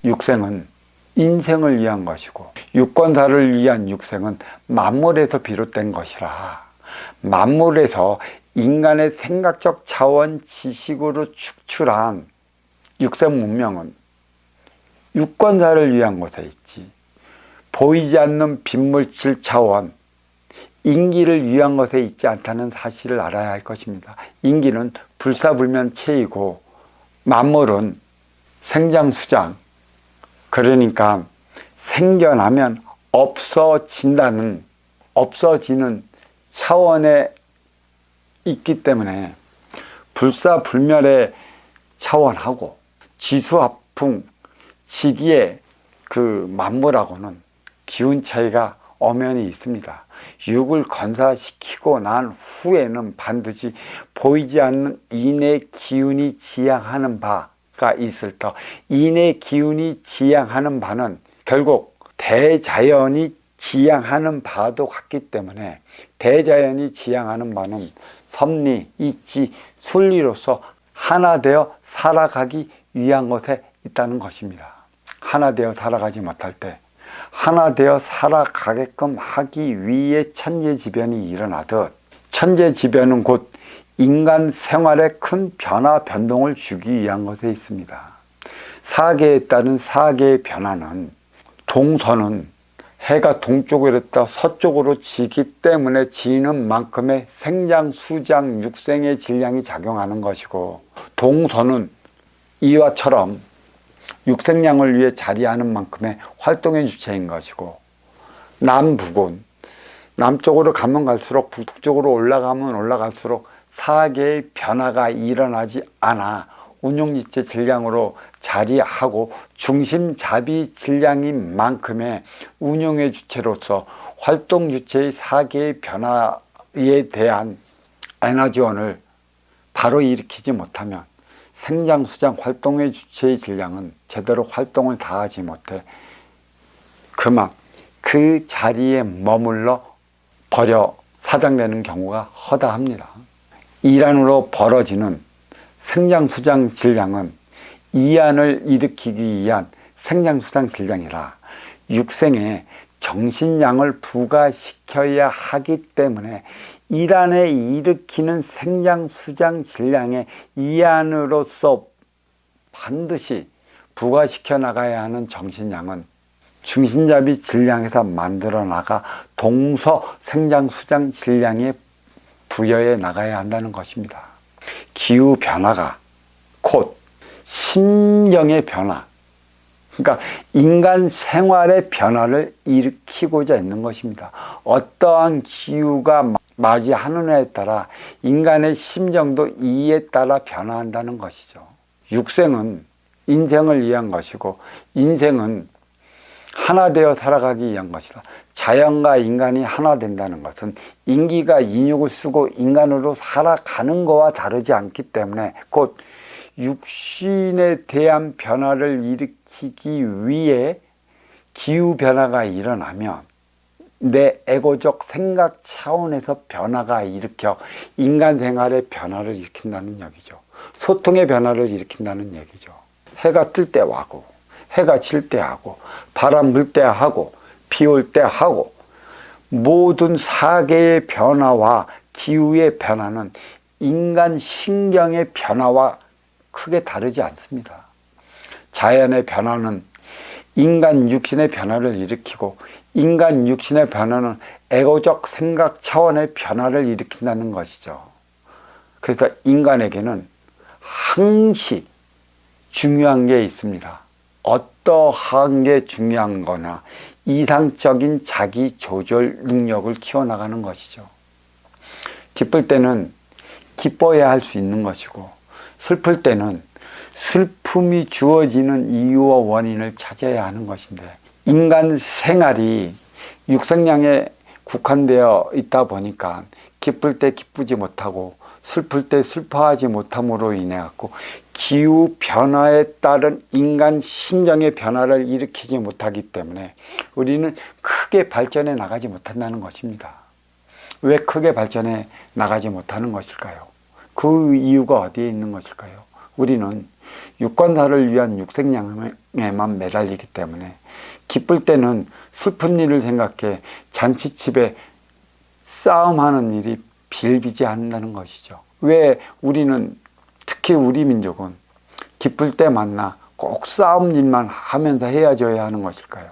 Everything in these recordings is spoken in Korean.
육생은 인생을 위한 것이고 유권사를 위한 육생은 만물에서 비롯된 것이라 만물에서 인간의 생각적 차원 지식으로 축출한 육생 문명은 유권사를 위한 것에 있지 보이지 않는 빈물질 차원 인기를 위한 것에 있지 않다는 사실을 알아야 할 것입니다. 인기는 불사불면체이고 만물은 생장수장, 그러니까 생겨나면 없어지는 차원에 있기 때문에 불사불멸의 차원하고 지수합풍, 지기의 그 만물하고는 기운 차이가 엄연히 있습니다. 육을 건사시키고 난 후에는 반드시 보이지 않는 인의 기운이 지향하는 바가 있을 터, 인의 기운이 지향하는 바는 결국 대자연이 지향하는 바도 같기 때문에 대자연이 지향하는 바는 섭리, 이치, 순리로서 하나 되어 살아가기 위한 것에 있다는 것입니다. 하나 되어 살아가지 못할 때 하나 되어 살아가게끔 하기 위해 천재지변이 일어나듯 천재지변은 곧 인간 생활에 큰 변화, 변동을 주기 위한 것에 있습니다. 사계에 따른 사계의 변화는 동서는 해가 동쪽으로 있다 서쪽으로 지기 때문에 지는 만큼의 생장, 수장, 육생의 질량이 작용하는 것이고 동서는 이와처럼 육생량을 위해 자리하는 만큼의 활동의 주체인 것이고 남북은 남쪽으로 가면 갈수록 북쪽으로 올라가면 올라갈수록 사계의 변화가 일어나지 않아 운용지체 질량으로 자리하고 중심잡이 질량인 만큼의 운용의 주체로서 활동 주체의 사계의 변화에 대한 에너지원을 바로 일으키지 못하면 생장, 수장, 활동의 주체의 질량은 제대로 활동을 다하지 못해 그만 그 자리에 머물러 버려 사장되는 경우가 허다합니다. 이란으로 벌어지는 생장, 수장 질량은 이안을 일으키기 위한 생장, 수장 질량이라 육생에 정신량을 부과시켜야 하기 때문에 이란에 일으키는 생장, 수장 질량의 이안으로서 반드시 부과시켜 나가야 하는 정신량은 중심잡이 질량에서 만들어 나가 동서 생장, 수장 질량에 부여해 나가야 한다는 것입니다. 기후 변화가 곧 심경의 변화, 그러니까 인간 생활의 변화를 일으키고자 있는 것입니다. 어떠한 기후가 맞이하느냐에 따라 인간의 심정도 이에 따라 변화한다는 것이죠. 육생은 인생을 위한 것이고 인생은 하나 되어 살아가기 위한 것이다. 자연과 인간이 하나 된다는 것은 인기가 인육을 쓰고 인간으로 살아가는 것과 다르지 않기 때문에 곧 육신에 대한 변화를 일으키기 위해 기후변화가 일어나면 내 에고적 생각 차원에서 변화가 일으켜 인간 생활의 변화를 일으킨다는 얘기죠. 소통의 변화를 일으킨다는 얘기죠. 해가 뜰 때 하고 해가 질 때 하고 바람 불 때 하고 비 올 때 하고 모든 사계의 변화와 기후의 변화는 인간 신경의 변화와 크게 다르지 않습니다. 자연의 변화는 인간 육신의 변화를 일으키고 인간 육신의 변화는 에고적 생각 차원의 변화를 일으킨다는 것이죠. 그래서 인간에게는 항시 중요한 게 있습니다. 어떠한 게 중요한 거나 이상적인 자기 조절 능력을 키워나가는 것이죠. 기쁠 때는 기뻐야 할 수 있는 것이고 슬플 때는 슬픔이 주어지는 이유와 원인을 찾아야 하는 것인데 인간 생활이 육생량에 국한되어 있다 보니까 기쁠 때 기쁘지 못하고 슬플 때 슬퍼하지 못함으로 인해 갖고 기후 변화에 따른 인간 심정의 변화를 일으키지 못하기 때문에 우리는 크게 발전해 나가지 못한다는 것입니다. 왜 크게 발전해 나가지 못하는 것일까요? 그 이유가 어디에 있는 것일까요? 우리는 유권사를 위한 육생양에만 매달리기 때문에 기쁠 때는 슬픈 일을 생각해 잔치집에 싸움하는 일이 비일비재한다는 것이죠. 왜 우리는, 특히 우리 민족은 기쁠 때 만나 꼭 싸움 일만 하면서 헤어져야 하는 것일까요?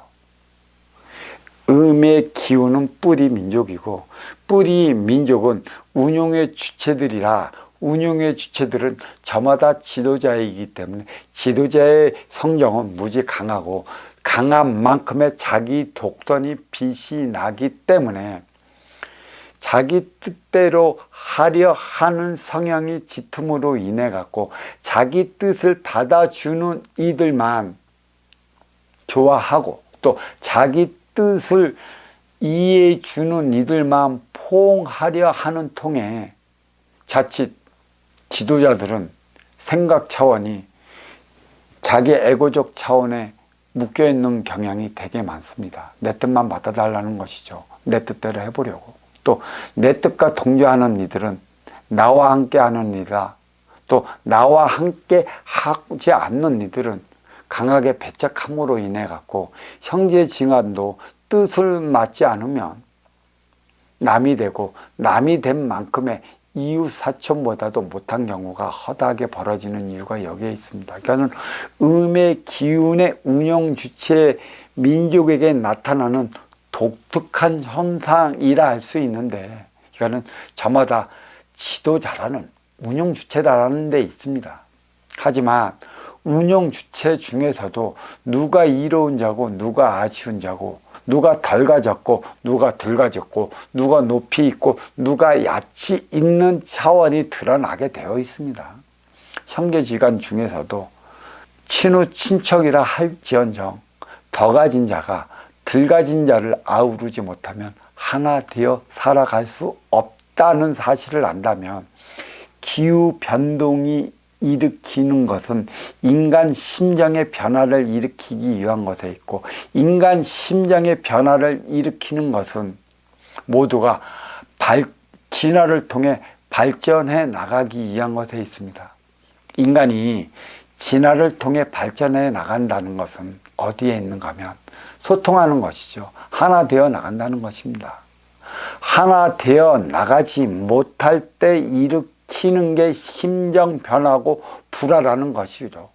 음의 기운은 뿌리 민족이고, 뿌리 민족은 운용의 주체들이라, 운용의 주체들은 저마다 지도자이기 때문에 지도자의 성정은 무지 강하고, 강한 만큼의 자기 독선이 빛이 나기 때문에 자기 뜻대로 하려 하는 성향이 짙음으로 인해 갖고 자기 뜻을 받아주는 이들만 좋아하고, 또 자기 뜻을 이해해 주는 이들만 포옹하려 하는 통에 자칫 지도자들은 생각 차원이 자기 에고적 차원에 묶여있는 경향이 되게 많습니다. 내 뜻만 받아달라는 것이죠. 내 뜻대로 해보려고. 또 내 뜻과 동조하는 이들은 나와 함께 하는 이라, 또 나와 함께 하지 않는 이들은 강하게 배척함으로 인해 갖고 형제지간도 뜻을 맞지 않으면 남이 되고, 남이 된 만큼의 이웃사촌보다도 못한 경우가 허다하게 벌어지는 이유가 여기에 있습니다. 그러니까 음의 기운의 운영 주체 민족에게 나타나는 독특한 현상이라 할 수 있는데, 이거는 저마다 지도자라는, 운영 주체라는 데 있습니다. 하지만 운영 주체 중에서도 누가 이로운 자고 누가 아쉬운 자고, 누가 덜 가졌고 누가 덜 가졌고, 누가 높이 있고 누가 얕이 있는 차원이 드러나게 되어 있습니다. 형제지간 중에서도 친후 친척이라 할지언정 더 가진 자가 덜 가진 자를 아우르지 못하면 하나 되어 살아갈 수 없다는 사실을 안다면, 기후 변동이 일으키는 것은 인간 심정의 변화를 일으키기 위한 것에 있고, 인간 심정의 변화를 일으키는 것은 모두가 진화를 통해 발전해 나가기 위한 것에 있습니다. 인간이 진화를 통해 발전해 나간다는 것은 어디에 있는가 하면 소통하는 것이죠. 하나 되어 나간다는 것입니다. 하나 되어 나가지 못할 때 일으키는 게 심정 변화고 불화라는 것이죠.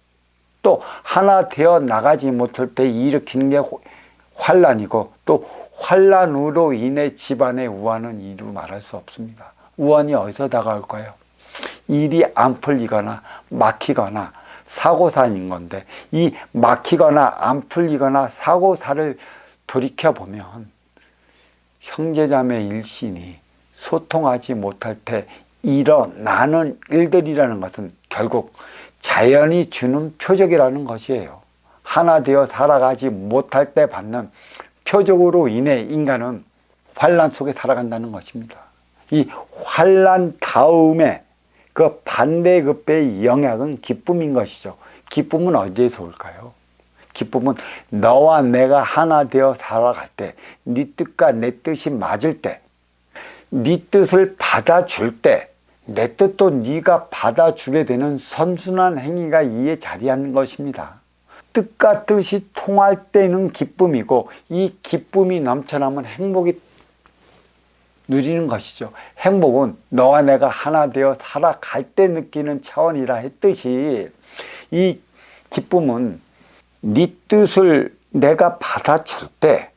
또 하나 되어 나가지 못할 때 일으키는 게 환란이고, 또 환란으로 인해 집안의 우환은 이루 말할 수 없습니다. 우환이 어디서 다가올까요? 일이 안 풀리거나 막히거나 사고사인 건데, 이 막히거나 안 풀리거나 사고사를 돌이켜보면 형제자매 일신이 소통하지 못할 때 일어나는 일들이라는 것은 결국 자연이 주는 표적이라는 것이에요. 하나 되어 살아가지 못할 때 받는 표적으로 인해 인간은 환란 속에 살아간다는 것입니다. 이 환란 다음에 그 반대급배의 영향은 기쁨인 것이죠. 기쁨은 어디에서 올까요? 기쁨은 너와 내가 하나 되어 살아갈 때, 네 뜻과 내 뜻이 맞을 때, 네 뜻을 받아줄 때, 내 뜻도 네가 받아주게 되는 선순환 행위가 이에 자리하는 것입니다. 뜻과 뜻이 통할 때는 기쁨이고, 이 기쁨이 넘쳐나면 행복이 누리는 것이죠. 행복은 너와 내가 하나 되어 살아갈 때 느끼는 차원이라 했듯이, 이 기쁨은 네 뜻을 내가 받아줄 때,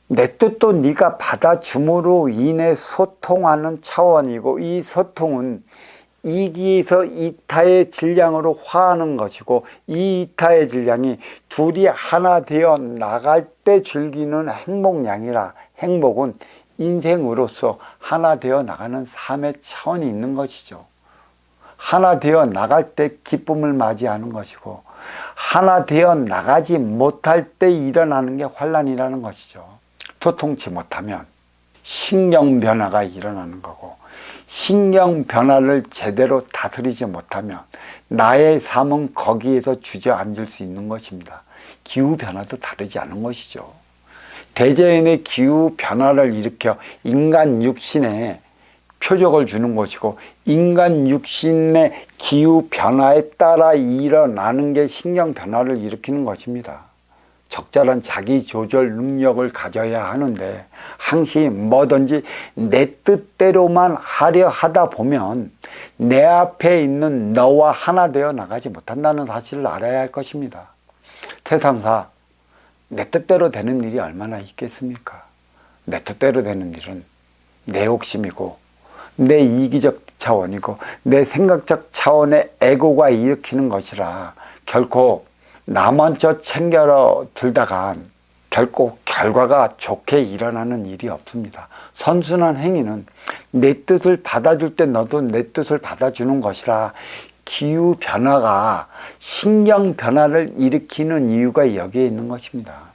내 뜻도 네가 받아줌으로 인해 소통하는 차원이고, 이 소통은 이기에서 이타의 질량으로 화하는 것이고, 이 이타의 질량이 둘이 하나 되어 나갈 때 즐기는 행복량이라, 행복은 인생으로서 하나 되어 나가는 삶의 차원이 있는 것이죠. 하나 되어 나갈 때 기쁨을 맞이하는 것이고, 하나 되어 나가지 못할 때 일어나는 게 환란이라는 것이죠. 소통치 못하면 신경 변화가 일어나는 거고, 신경 변화를 제대로 다스리지 못하면 나의 삶은 거기에서 주저앉을 수 있는 것입니다. 기후 변화도 다르지 않은 것이죠. 대자연의 기후 변화를 일으켜 인간 육신에 표적을 주는 것이고, 인간 육신의 기후 변화에 따라 일어나는 게 신경 변화를 일으키는 것입니다. 적절한 자기 조절 능력을 가져야 하는데, 항상 뭐든지 내 뜻대로만 하려 하다 보면 내 앞에 있는 너와 하나 되어 나가지 못한다는 사실을 알아야 할 것입니다. 세상사 내 뜻대로 되는 일이 얼마나 있겠습니까? 내 뜻대로 되는 일은 내 욕심이고, 내 이기적 차원이고, 내 생각적 차원의 에고가 일으키는 것이라, 결코 나 먼저 챙겨 들다간 결코 결과가 좋게 일어나는 일이 없습니다. 선순환 행위는 내 뜻을 받아줄 때 너도 내 뜻을 받아주는 것이라, 기후 변화가 신경 변화를 일으키는 이유가 여기에 있는 것입니다.